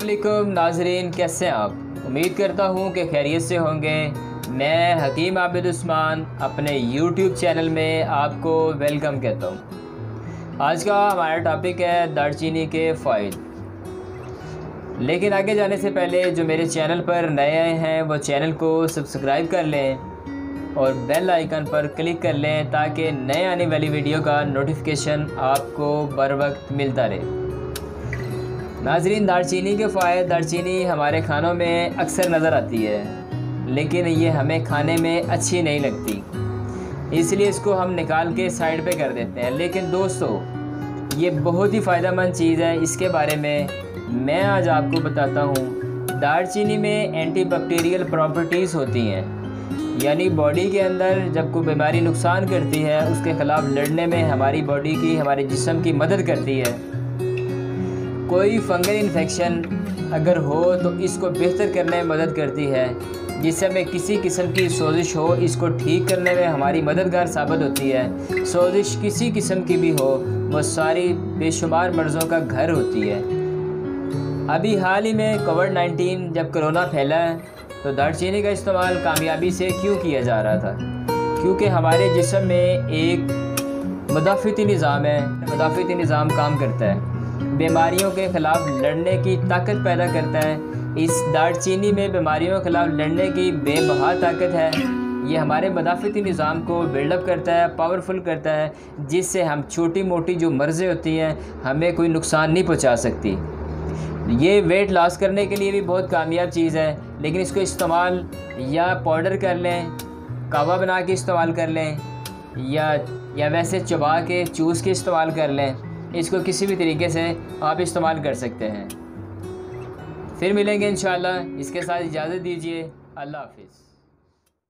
अस्सलामुअलैकुम नाजरीन, कैसे हैं आप। उम्मीद करता हूँ कि खैरियत से होंगे। मैं हकीम आबिद उस्मान अपने YouTube चैनल में आपको वेलकम कहता हूँ। आज का हमारा टॉपिक है दालचीनी के फ़ायदे। लेकिन आगे जाने से पहले जो मेरे चैनल पर नए आए हैं वो चैनल को सब्सक्राइब कर लें और बेल आइकन पर क्लिक कर लें ताकि नए आने वाली वीडियो का नोटिफिकेशन आपको बर वक्त मिलता रहे। नाजरीन, दालचीनी के फ़ायदे। दालचीनी हमारे खानों में अक्सर नज़र आती है लेकिन ये हमें खाने में अच्छी नहीं लगती, इसलिए इसको हम निकाल के साइड पे कर देते हैं। लेकिन दोस्तों, ये बहुत ही फ़ायदेमंद चीज़ है। इसके बारे में मैं आज आपको बताता हूँ। दालचीनी में एंटीबैक्टीरियल प्रॉपर्टीज़ होती हैं, यानी बॉडी के अंदर जब कोई बीमारी नुकसान करती है उसके ख़िलाफ़ लड़ने में हमारी बॉडी की, हमारे जिस्म की मदद करती है। कोई फंगल इन्फेक्शन अगर हो तो इसको बेहतर करने में मदद करती है। जिससे हमें किसी किस्म की सोजिश हो, इसको ठीक करने में हमारी मददगार साबित होती है। सोजिश किसी किस्म की भी हो, वो सारी बेशुमार मर्ज़ों का घर होती है। अभी हाल ही में कोविड-19 जब कोरोना फैला तो दालचीनी का इस्तेमाल कामयाबी से क्यों किया जा रहा था? क्योंकि हमारे जिस्म में एक मुदाफ़ती निज़ाम है। मुदाफ़ती निज़ाम काम करता है, बीमारियों के ख़िलाफ़ लड़ने की ताकत पैदा करता है। इस दालचीनी में बीमारियों के ख़िलाफ़ लड़ने की बेबहा ताकत है। ये हमारे मुदाफ़ती निज़ाम को बिल्डअप करता है, पावरफुल करता है, जिससे हम छोटी मोटी जो मर्ज़ें होती हैं हमें कोई नुकसान नहीं पहुंचा सकती। ये वेट लॉस करने के लिए भी बहुत कामयाब चीज़ है। लेकिन इसको इस्तेमाल या पाउडर कर लें, कावा बना के इस्तेमाल कर लें, या वैसे चबा के चूस के इस्तेमाल कर लें। इसको किसी भी तरीके से आप इस्तेमाल कर सकते हैं। फिर मिलेंगे इंशाअल्लाह। इसके साथ इजाज़त दीजिए। अल्लाह हाफ़िज़।